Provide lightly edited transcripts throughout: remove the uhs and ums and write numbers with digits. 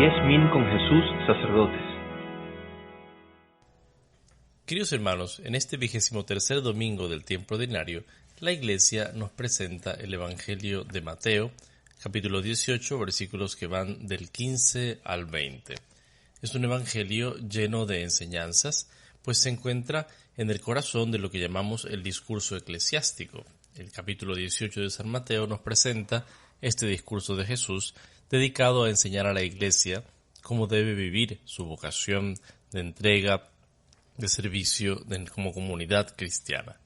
10.000 con Jesús, sacerdotes. Queridos hermanos, en este 23º domingo del tiempo ordinario, la Iglesia nos presenta el Evangelio de Mateo, capítulo 18, versículos que van del 15 al 20. Es un evangelio lleno de enseñanzas, pues se encuentra en el corazón de lo que llamamos el discurso eclesiástico. El capítulo 18 de San Mateo nos presenta este discurso de Jesús dedicado a enseñar a la Iglesia cómo debe vivir su vocación de entrega, de servicio como comunidad cristiana.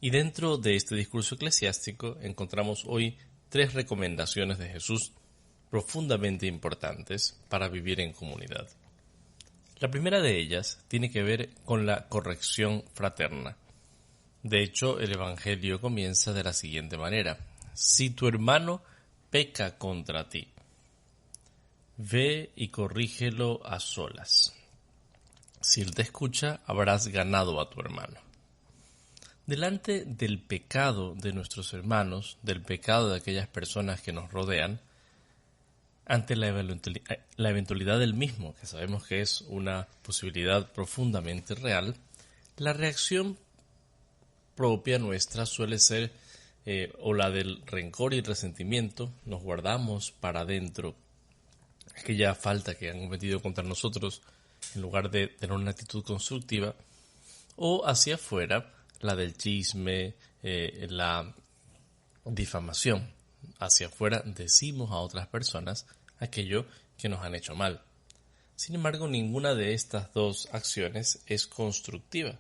Y dentro de este discurso eclesiástico encontramos hoy 3 recomendaciones de Jesús profundamente importantes para vivir en comunidad. La primera de ellas tiene que ver con la corrección fraterna. De hecho, el Evangelio comienza de la siguiente manera: si tu hermano peca contra ti, ve y corrígelo a solas. Si él te escucha, habrás ganado a tu hermano. Delante del pecado de nuestros hermanos, del pecado de aquellas personas que nos rodean, ante la eventualidad del mismo, que sabemos que es una posibilidad profundamente real, la reacción propia nuestra suele ser o la del rencor y el resentimiento. Nos guardamos para adentro aquella falta que han cometido contra nosotros en lugar de tener una actitud constructiva, o hacia afuera la del chisme, la difamación. Hacia afuera decimos a otras personas aquello que nos han hecho mal. Sin embargo, ninguna de estas dos acciones es constructiva.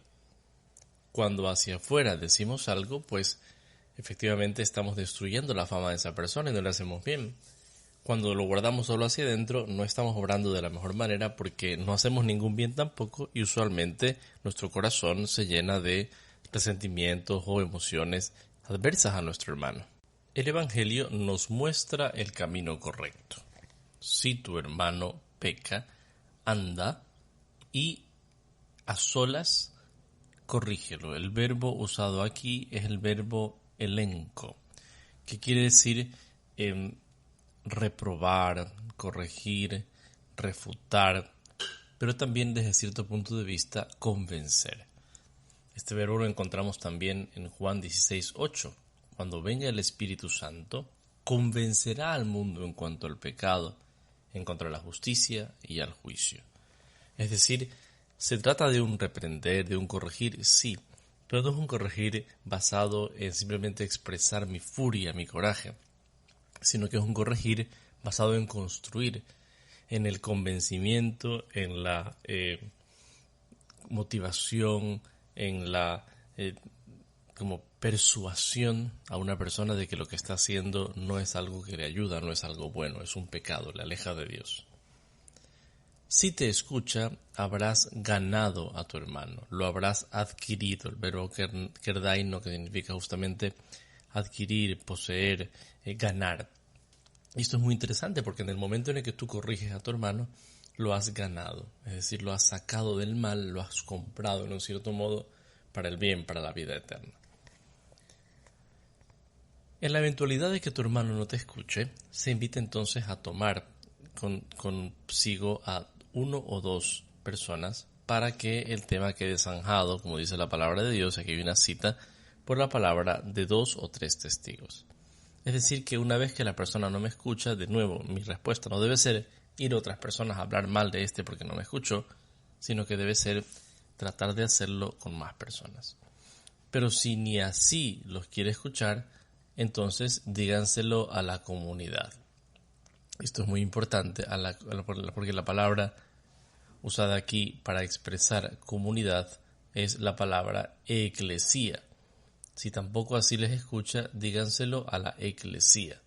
Cuando hacia afuera decimos algo, pues efectivamente estamos destruyendo la fama de esa persona y no le hacemos bien. Cuando lo guardamos solo hacia adentro, no estamos obrando de la mejor manera porque no hacemos ningún bien tampoco, y usualmente nuestro corazón se llena de resentimientos o emociones adversas a nuestro hermano. El Evangelio nos muestra el camino correcto. Si tu hermano peca, anda y a solas corrígelo. El verbo usado aquí es el verbo elenco, que quiere decir reprobar, corregir, refutar, pero también desde cierto punto de vista convencer. Este verbo lo encontramos también en Juan 16:8. Cuando venga el Espíritu Santo, convencerá al mundo en cuanto al pecado, en cuanto a la justicia y al juicio. Es decir, se trata de un reprender, de un corregir, sí, pero no es un corregir basado en simplemente expresar mi furia, mi coraje, sino que es un corregir basado en construir, en el convencimiento, en la motivación, en la como persuasión a una persona de que lo que está haciendo no es algo que le ayuda, no es algo bueno, es un pecado, le aleja de Dios. Si te escucha, habrás ganado a tu hermano, lo habrás adquirido. El verbo kerdaino, que significa justamente adquirir, poseer, ganar. Y esto es muy interesante porque en el momento en el que tú corriges a tu hermano, lo has ganado, es decir, lo has sacado del mal, lo has comprado en un cierto modo para el bien, para la vida eterna. En la eventualidad de que tu hermano no te escuche, se invita entonces a tomar consigo a 1 o 2 personas para que el tema quede zanjado, como dice la palabra de Dios. Aquí hay una cita por la palabra de 2 o 3 testigos. Es decir, que una vez que la persona no me escucha, de nuevo, mi respuesta no debe ser ir a otras personas a hablar mal de este porque no me escuchó, sino que debe ser tratar de hacerlo con más personas. Pero si ni así los quiere escuchar, entonces díganselo a la comunidad. Esto es muy importante porque la palabra usada aquí para expresar comunidad es la palabra eclesía. Si tampoco así les escucha, díganselo a la eclesía.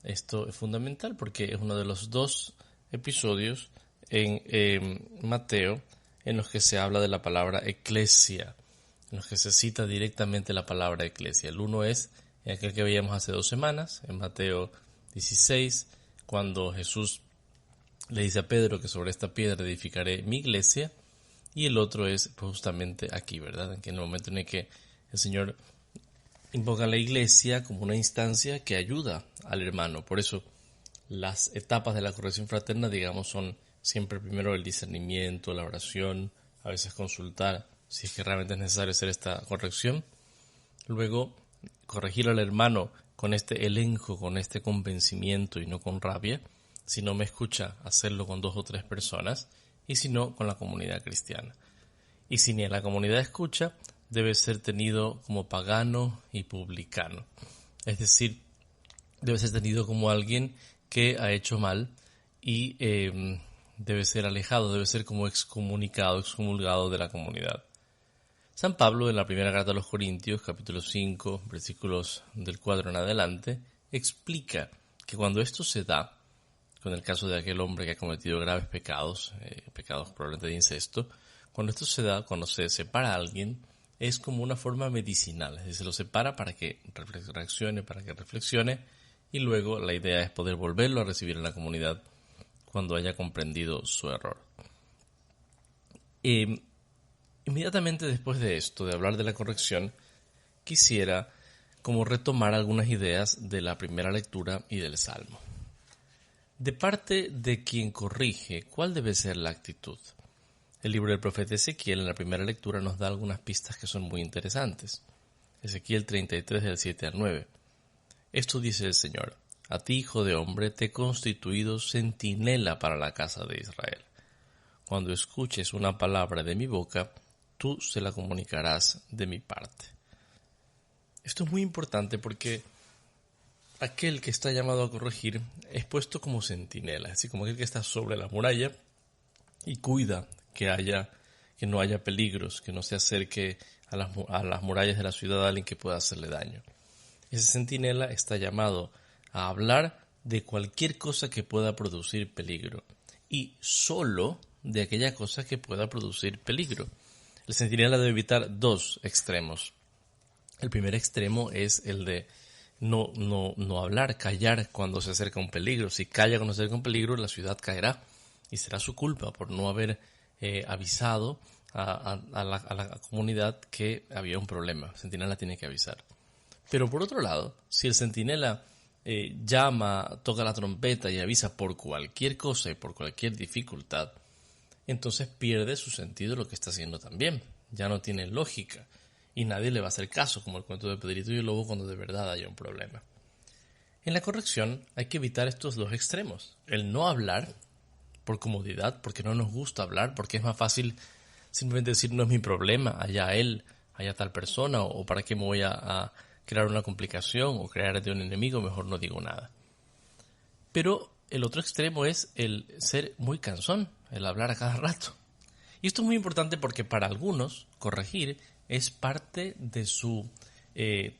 Esto es fundamental porque es uno de los 2 episodios en Mateo en los que se habla de la palabra eclesia, en los que se cita directamente la palabra eclesia. El uno es en aquel que veíamos hace 2 semanas, en Mateo 16, cuando Jesús le dice a Pedro que sobre esta piedra edificaré mi iglesia, y el otro es justamente aquí, ¿verdad? En el momento en el que el Señor invoca a la iglesia como una instancia que ayuda al hermano. Por eso Las etapas de la corrección fraterna, digamos, son siempre primero el discernimiento, la oración, a veces consultar si es que realmente es necesario hacer esta corrección. Luego, corregir al hermano con este elenco, con este convencimiento y no con rabia. Si no me escucha, hacerlo con 2 o 3 personas, y si no, con la comunidad cristiana. Y si ni a la comunidad escucha, debe ser tenido como pagano y publicano. Es decir, debe ser tenido como alguien que ha hecho mal y debe ser alejado, debe ser como excomulgado de la comunidad. San Pablo, en la primera carta a los Corintios, capítulo 5, versículos del 4 en adelante, explica que cuando esto se da, con el caso de aquel hombre que ha cometido graves pecados, pecados probablemente de incesto, cuando esto se da, cuando se separa a alguien, es como una forma medicinal, es decir, se lo separa para que reaccione, para que reflexione, y luego la idea es poder volverlo a recibir en la comunidad cuando haya comprendido su error. Inmediatamente después de esto, de hablar de la corrección, quisiera como retomar algunas ideas de la primera lectura y del Salmo. De parte de quien corrige, ¿cuál debe ser la actitud? El libro del profeta Ezequiel en la primera lectura nos da algunas pistas que son muy interesantes. Ezequiel 33 del 7 al 9. Esto dice el Señor: a ti, hijo de hombre, te he constituido centinela para la casa de Israel. Cuando escuches una palabra de mi boca, tú se la comunicarás de mi parte. Esto es muy importante porque aquel que está llamado a corregir es puesto como centinela, así como aquel que está sobre la muralla y cuida que no haya peligros, que no se acerque a las murallas de la ciudad a alguien que pueda hacerle daño. Ese centinela está llamado a hablar de cualquier cosa que pueda producir peligro y solo de aquella cosa que pueda producir peligro. El centinela debe evitar 2 extremos. El primer extremo es el de no hablar, callar cuando se acerca un peligro. Si calla cuando se acerca un peligro, la ciudad caerá y será su culpa por no haber avisado a la comunidad que había un problema. El centinela tiene que avisar. Pero por otro lado, si el centinela llama, toca la trompeta y avisa por cualquier cosa y por cualquier dificultad, entonces pierde su sentido lo que está haciendo también. Ya no tiene lógica y nadie le va a hacer caso, como el cuento de Pedrito y el Lobo, cuando de verdad haya un problema. En la corrección hay que evitar estos 2 extremos. El no hablar por comodidad, porque no nos gusta hablar, porque es más fácil simplemente decir no es mi problema, allá él, allá tal persona, o para qué me voy a crear una complicación o crear de un enemigo, mejor no digo nada. Pero el otro extremo es el ser muy cansón, el hablar a cada rato. Y esto es muy importante porque para algunos corregir es parte de su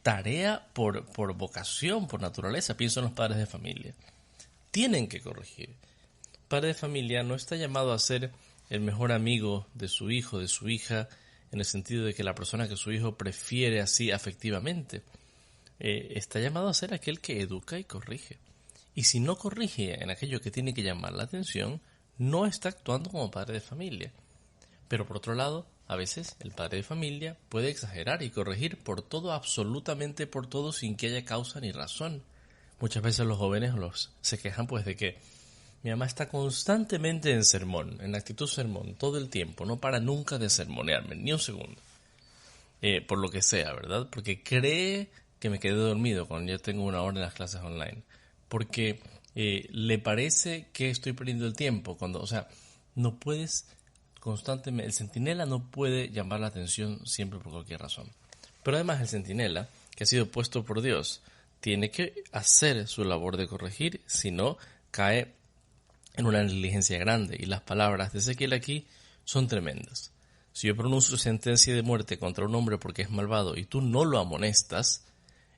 tarea por vocación, por naturaleza. Pienso en los padres de familia. Tienen que corregir. El padre de familia no está llamado a ser el mejor amigo de su hijo, de su hija, en el sentido de que la persona que su hijo prefiere así afectivamente. Está llamado a ser aquel que educa y corrige. Y si no corrige en aquello que tiene que llamar la atención, no está actuando como padre de familia. Pero por otro lado, a veces el padre de familia puede exagerar y corregir por todo, absolutamente por todo, sin que haya causa ni razón. Muchas veces los jóvenes se quejan pues de que mi mamá está constantemente en sermón, en actitud sermón, todo el tiempo, no para nunca de sermonearme, ni un segundo. Por lo que sea, ¿verdad? Porque cree que me quedé dormido cuando ya tengo 1 hora en las clases online. Porque le parece que estoy perdiendo el tiempo. No puedes constantemente, el centinela no puede llamar la atención siempre por cualquier razón. Pero además el centinela, que ha sido puesto por Dios, tiene que hacer su labor de corregir, si no, cae en una negligencia grande. Y las palabras de Ezequiel aquí son tremendas. Si yo pronuncio sentencia de muerte contra un hombre porque es malvado y tú no lo amonestas,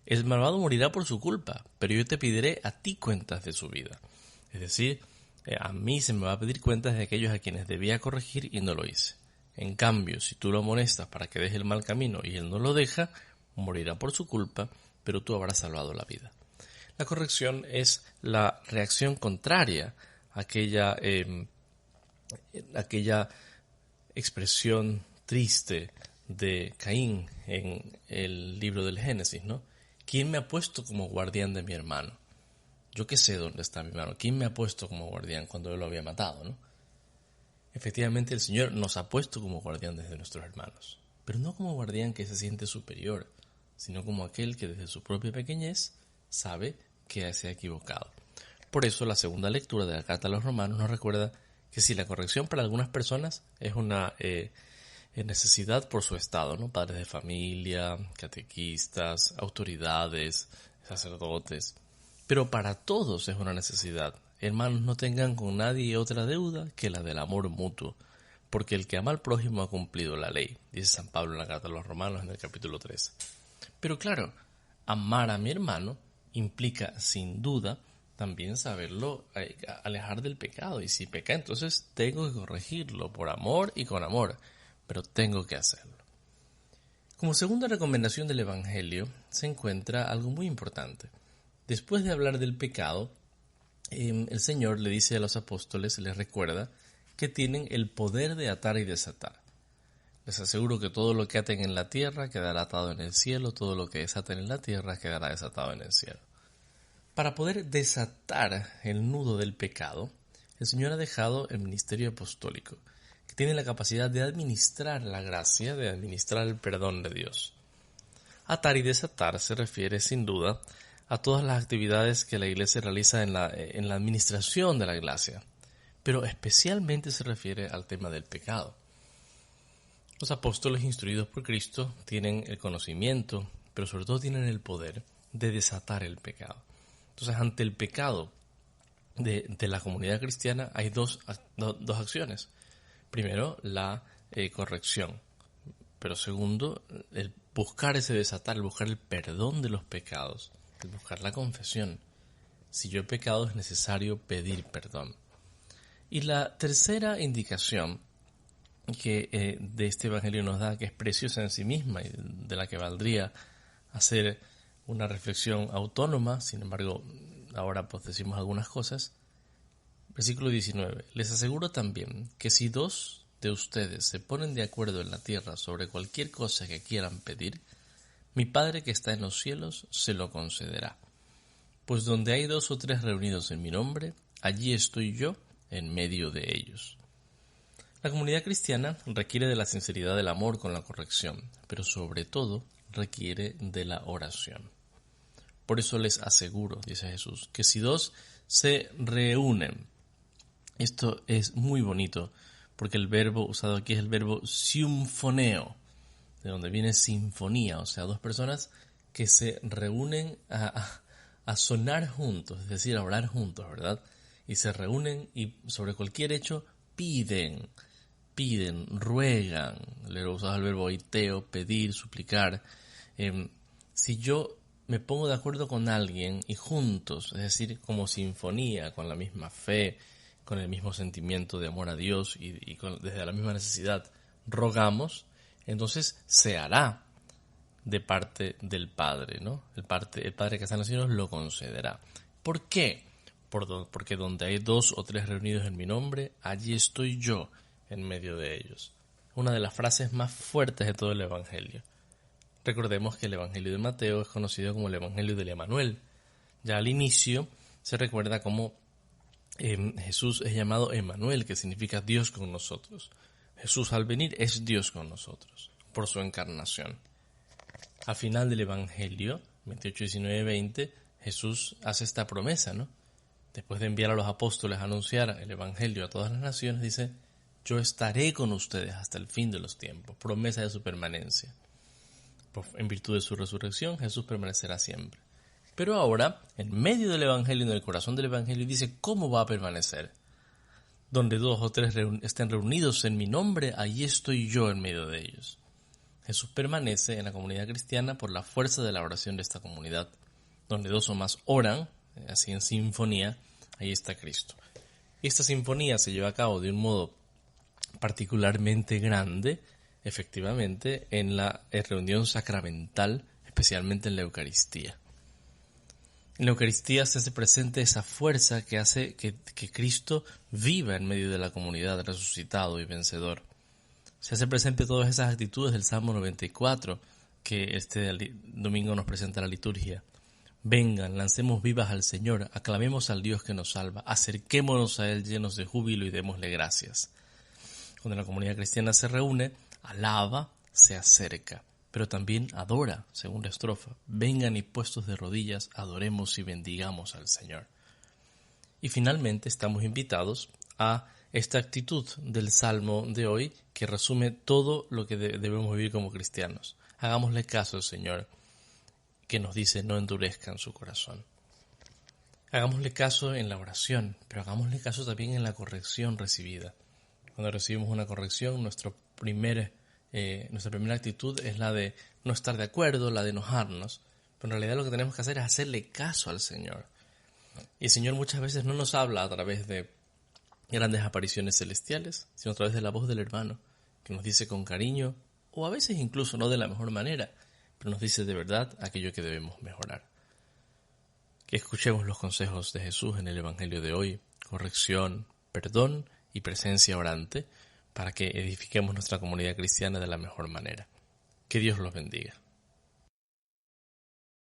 el malvado morirá por su culpa, pero yo te pediré a ti cuentas de su vida. Es decir, a mí se me va a pedir cuentas de aquellos a quienes debía corregir y no lo hice. En cambio, si tú lo amonestas para que deje el mal camino y él no lo deja, morirá por su culpa, pero tú habrás salvado la vida. La corrección es la reacción contraria a aquella expresión triste de Caín en el libro del Génesis, ¿no? ¿Quién me ha puesto como guardián de mi hermano? Yo qué sé dónde está mi hermano. ¿Quién me ha puesto como guardián cuando él lo había matado, no? Efectivamente, el Señor nos ha puesto como guardián desde nuestros hermanos, pero no como guardián que se siente superior, sino como aquel que desde su propia pequeñez sabe que se ha equivocado. Por eso la segunda lectura de la carta a los romanos nos recuerda que si la corrección para algunas personas es una necesidad por su estado, ¿no? Padres de familia, catequistas, autoridades, sacerdotes, pero para todos es una necesidad. Hermanos, no tengan con nadie otra deuda que la del amor mutuo, porque el que ama al prójimo ha cumplido la ley, dice San Pablo en la carta a los romanos en el capítulo 3. Pero claro, amar a mi hermano implica sin duda también saberlo alejar del pecado, y si peca entonces tengo que corregirlo por amor y con amor, pero tengo que hacerlo. Como segunda recomendación del Evangelio se encuentra algo muy importante. Después de hablar del pecado, el Señor le dice a los apóstoles, les recuerda que tienen el poder de atar y desatar. Les aseguro que todo lo que aten en la tierra quedará atado en el cielo, todo lo que desaten en la tierra quedará desatado en el cielo. Para poder desatar el nudo del pecado, el Señor ha dejado el ministerio apostólico, que tiene la capacidad de administrar la gracia, de administrar el perdón de Dios. Atar y desatar se refiere sin duda a todas las actividades que la Iglesia realiza en la administración de la gracia, pero especialmente se refiere al tema del pecado. Los apóstoles instruidos por Cristo tienen el conocimiento, pero sobre todo tienen el poder de desatar el pecado. Entonces, ante el pecado de la comunidad cristiana hay dos acciones. Primero, la corrección, pero segundo, el buscar ese desatar, el buscar el perdón de los pecados, el buscar la confesión. Si yo he pecado es necesario pedir perdón. Y la tercera indicación que de este Evangelio nos da, que es preciosa en sí misma y de la que valdría hacer una reflexión autónoma, sin embargo ahora pues decimos algunas cosas. Versículo 19. Les aseguro también que si dos de ustedes se ponen de acuerdo en la tierra sobre cualquier cosa que quieran pedir, mi Padre que está en los cielos se lo concederá. Pues donde hay 2 o 3 reunidos en mi nombre, allí estoy yo en medio de ellos. La comunidad cristiana requiere de la sinceridad del amor con la corrección, pero sobre todo requiere de la oración. Por eso les aseguro, dice Jesús, que si 2 se reúnen, esto es muy bonito, porque el verbo usado aquí es el verbo symphoneo, de donde viene sinfonía, o sea, 2 personas que se reúnen a sonar juntos, es decir, a orar juntos, ¿verdad? Y se reúnen y sobre cualquier hecho piden, ruegan, le usado el verbo aiteo, pedir, suplicar. Si yo me pongo de acuerdo con alguien y juntos, es decir, como sinfonía, con la misma fe, con el mismo sentimiento de amor a Dios y desde la misma necesidad, rogamos, entonces se hará de parte del Padre, ¿no? El Padre que está en los cielos lo concederá. ¿Por qué? Porque donde hay 2 o 3 reunidos en mi nombre, allí estoy yo en medio de ellos. Una de las frases más fuertes de todo el Evangelio. Recordemos que el Evangelio de Mateo es conocido como el Evangelio del Emanuel. Ya al inicio se recuerda cómo Jesús es llamado Emanuel, que significa Dios con nosotros. Jesús al venir es Dios con nosotros, por su encarnación. Al final del Evangelio, 28, 19, 20, Jesús hace esta promesa, ¿no? Después de enviar a los apóstoles a anunciar el Evangelio a todas las naciones, dice: yo estaré con ustedes hasta el fin de los tiempos. Promesa de su permanencia. En virtud de su resurrección, Jesús permanecerá siempre. Pero ahora, en medio del Evangelio, en el corazón del Evangelio, dice cómo va a permanecer. Donde 2 o 3 estén reunidos en mi nombre, allí estoy yo en medio de ellos. Jesús permanece en la comunidad cristiana por la fuerza de la oración de esta comunidad. Donde 2 o más oran, así en sinfonía, ahí está Cristo. Y esta sinfonía se lleva a cabo de un modo particularmente grande, efectivamente, en la reunión sacramental, especialmente en la Eucaristía. En la Eucaristía se hace presente esa fuerza que hace que Cristo viva en medio de la comunidad, resucitado y vencedor. Se hace presente todas esas actitudes del Salmo 94 que este domingo nos presenta la liturgia. Vengan, lancemos vivas al Señor, aclamemos al Dios que nos salva, acerquémonos a Él llenos de júbilo y démosle gracias. Cuando la comunidad cristiana se reúne, alaba, se acerca, pero también adora, segunda estrofa. Vengan y puestos de rodillas, adoremos y bendigamos al Señor. Y finalmente estamos invitados a esta actitud del Salmo de hoy que resume todo lo que debemos vivir como cristianos. Hagámosle caso al Señor, que nos dice no endurezcan su corazón. Hagámosle caso en la oración, pero hagámosle caso también en la corrección recibida. Cuando recibimos una corrección, nuestra primera actitud es la de no estar de acuerdo, la de enojarnos, pero en realidad lo que tenemos que hacer es hacerle caso al Señor. Y el Señor muchas veces no nos habla a través de grandes apariciones celestiales, sino a través de la voz del hermano, que nos dice con cariño, o a veces incluso no de la mejor manera, pero nos dice de verdad aquello que debemos mejorar. Que escuchemos los consejos de Jesús en el Evangelio de hoy, corrección, perdón y presencia orante, para que edifiquemos nuestra comunidad cristiana de la mejor manera. Que Dios los bendiga.